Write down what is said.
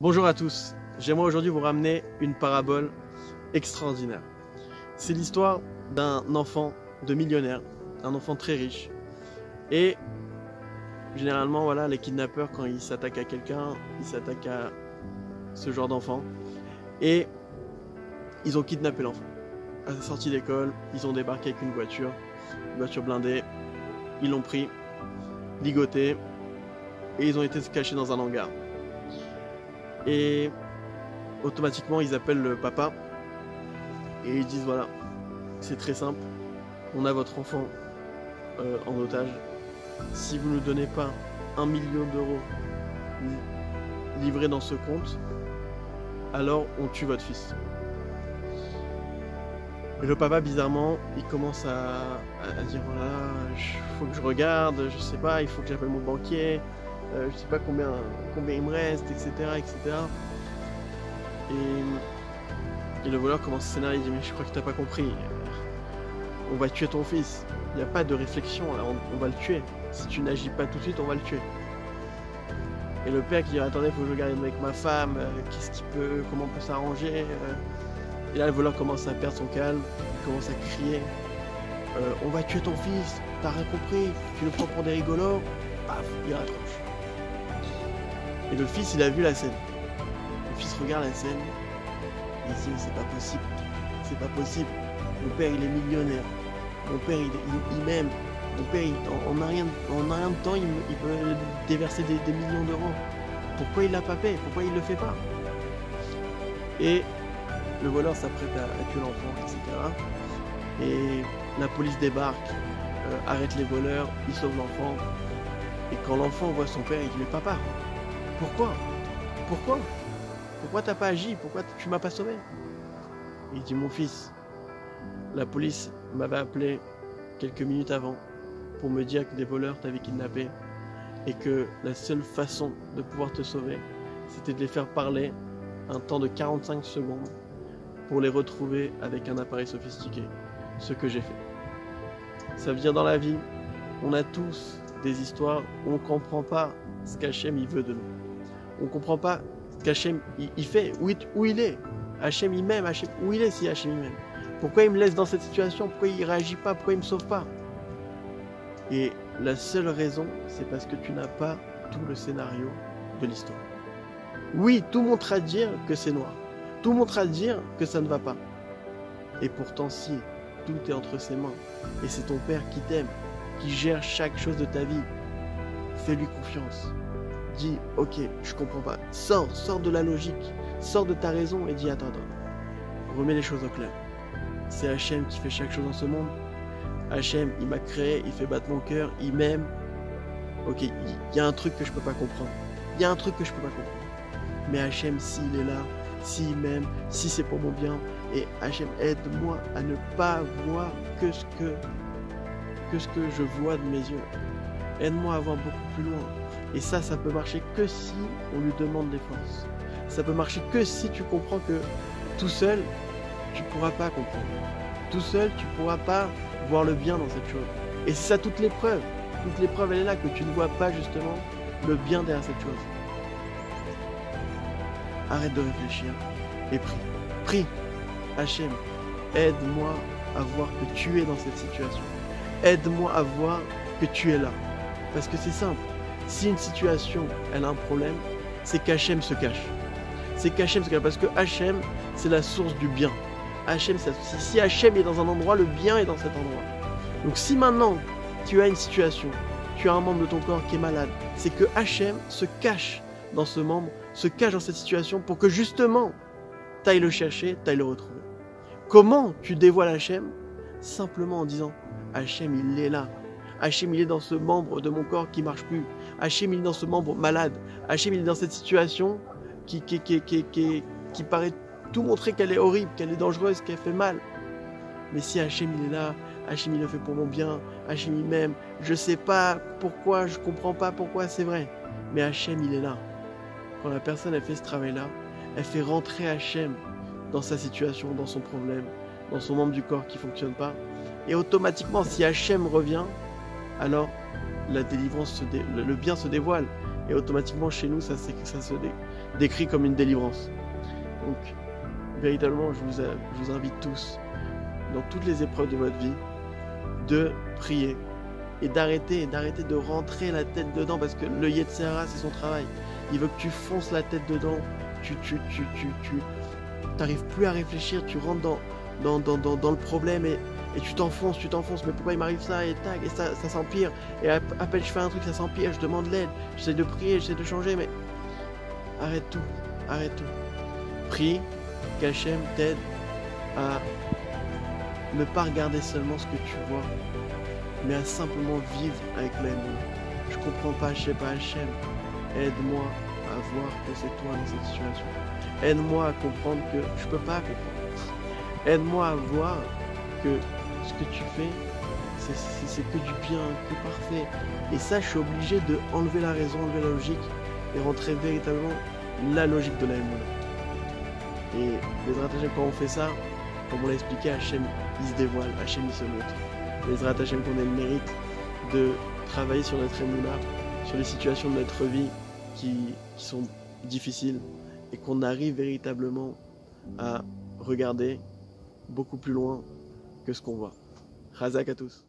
Bonjour à tous, j'aimerais aujourd'hui vous ramener une parabole extraordinaire. C'est l'histoire d'un enfant de millionnaire, un enfant très riche. Et généralement, voilà, les kidnappeurs, quand ils s'attaquent à quelqu'un, ils s'attaquent à ce genre d'enfant. Et ils ont kidnappé l'enfant. À sa sortie d'école, ils ont débarqué avec une voiture blindée. Ils l'ont pris, ligoté, et ils ont été se cacher dans un hangar. Et automatiquement ils appellent le papa et ils disent voilà, c'est très simple, on a votre enfant en otage, si vous ne nous donnez pas 1 million d'euros livrés dans ce compte, alors on tue votre fils. Et le papa, bizarrement, il commence à dire voilà, faut que je regarde, je sais pas, il faut que j'appelle mon banquier, je sais pas combien il me reste, etc. etc. Et le voleur commence à s'énerver, il dit mais je crois que t'as pas compris, on va tuer ton fils, il n'y a pas de réflexion, là, on va le tuer, si tu n'agis pas tout de suite, on va le tuer. Et le père qui dit attendez, faut que je regarde avec ma femme, comment on peut s'arranger. Et là le voleur commence à perdre son calme, il commence à crier on va tuer ton fils, t'as rien compris, tu le prends pour des rigolos, paf, il raccroche. Et le fils il a vu la scène. Le fils regarde la scène, il dit c'est pas possible, c'est pas possible. Mon père il est millionnaire, mon père il m'aime, mon père en un rien de temps il peut déverser des millions d'euros. Pourquoi il l'a pas fait? Pourquoi il le fait pas? Et le voleur s'apprête à tuer l'enfant, etc. Et la police débarque, arrête les voleurs, il sauve l'enfant. Et quand l'enfant voit son père, il dit mais papa, pourquoi t'as pas agi? Pourquoi tu m'as pas sauvé? Il dit mon fils, la police m'avait appelé quelques minutes avant pour me dire que des voleurs t'avaient kidnappé et que la seule façon de pouvoir te sauver, c'était de les faire parler un temps de 45 secondes pour les retrouver avec un appareil sophistiqué. Ce que j'ai fait. Ça veut dire dans la vie, on a tous des histoires où on ne comprend pas ce qu'Hachem il veut de nous. On ne comprend pas ce qu'Hachem il fait, où il est. Hachem il m'aime, où il est si Hachem il m'aime. Pourquoi il me laisse dans cette situation? Pourquoi il ne réagit pas? Pourquoi il ne me sauve pas? Et la seule raison, c'est parce que tu n'as pas tout le scénario de l'histoire. Oui, tout montre à dire que c'est noir. Tout montre à dire que ça ne va pas. Et pourtant si, tout est entre ses mains. Et c'est ton père qui t'aime, qui gère chaque chose de ta vie. Fais-lui confiance. Dis, ok, je comprends pas. Sors de la logique. Sors de ta raison et dis, attends. Remets les choses au clair. C'est Hachem qui fait chaque chose dans ce monde. Hachem, il m'a créé, il fait battre mon cœur, il m'aime. Ok, il y a un truc que je peux pas comprendre. Il y a un truc que je peux pas comprendre. Mais Hachem, s'il est là, s'il m'aime, si c'est pour mon bien, et Hachem, aide-moi à ne pas voir que ce que je vois de mes yeux. Aide-moi à voir beaucoup plus loin. Et ça peut marcher que si on lui demande des forces. Ça peut marcher que si tu comprends que tout seul, tu pourras pas comprendre. Tout seul, tu pourras pas voir le bien dans cette chose. Et c'est ça toute l'épreuve. Toute l'épreuve, elle est là, que tu ne vois pas justement le bien derrière cette chose. Arrête de réfléchir et prie. Prie. Hachem, aide-moi à voir que tu es dans cette situation. Aide-moi à voir que tu es là. Parce que c'est simple. Si une situation, elle a un problème, c'est qu'Hachem se cache. C'est qu'Hachem se cache. Parce que Hachem, c'est la source du bien. Hachem, si Hachem est dans un endroit, le bien est dans cet endroit. Donc si maintenant, tu as une situation, tu as un membre de ton corps qui est malade, c'est que Hachem se cache dans ce membre, se cache dans cette situation pour que justement, tu ailles le chercher, tu ailles le retrouver. Comment tu dévoiles Hachem? Simplement en disant Hachem il est là. Hachem il est dans ce membre de mon corps qui marche plus. Hachem il est dans ce membre malade. Hachem il est dans cette situation qui paraît tout montrer qu'elle est horrible, qu'elle est dangereuse, qu'elle fait mal. Mais si Hachem il est là, Hachem il le fait pour mon bien, Hachem il m'aime, je sais pas pourquoi, je comprends pas pourquoi, c'est vrai. Mais Hachem il est là. Quand la personne elle fait ce travail-là, elle fait rentrer Hachem dans sa situation, dans son problème, dans son membre du corps qui ne fonctionne pas. Et automatiquement, si Hachem revient, alors la délivrance, le bien se dévoile. Et automatiquement, chez nous, décrit comme une délivrance. Donc, véritablement, je vous invite tous, dans toutes les épreuves de votre vie, de prier et d'arrêter de rentrer la tête dedans, parce que le Yetzirah, c'est son travail. Il veut que tu fonces la tête dedans, tu t'arrives plus à réfléchir, tu rentres dans le problème et tu t'enfonces, mais pourquoi il m'arrive ça, et tac, et ça s'empire, et à peine je fais un truc, ça s'empire, je demande l'aide, j'essaie de prier, j'essaie de changer, mais arrête tout. Prie, qu'Hachem t'aide à ne pas regarder seulement ce que tu vois, mais à simplement vivre avec l'amour. Je comprends pas, je sais pas, Hachem, aide-moi à voir que c'est toi dans cette situation. Aide-moi à comprendre que je peux pas comprendre. Aide-moi à voir que ce que tu fais, c'est que du bien, que parfait. Et ça, je suis obligé de enlever la raison, enlever la logique et rentrer véritablement la logique de l'amour. Et les Hachem, quand on fait ça, comme on l'a expliqué, Hachem, il se dévoile, Hachem, il se montre. Les Hachem, qu'on ait le mérite de travailler sur notre émouna, sur les situations de notre vie qui sont difficiles, et qu'on arrive véritablement à regarder beaucoup plus loin que ce qu'on voit. Chazak à tous.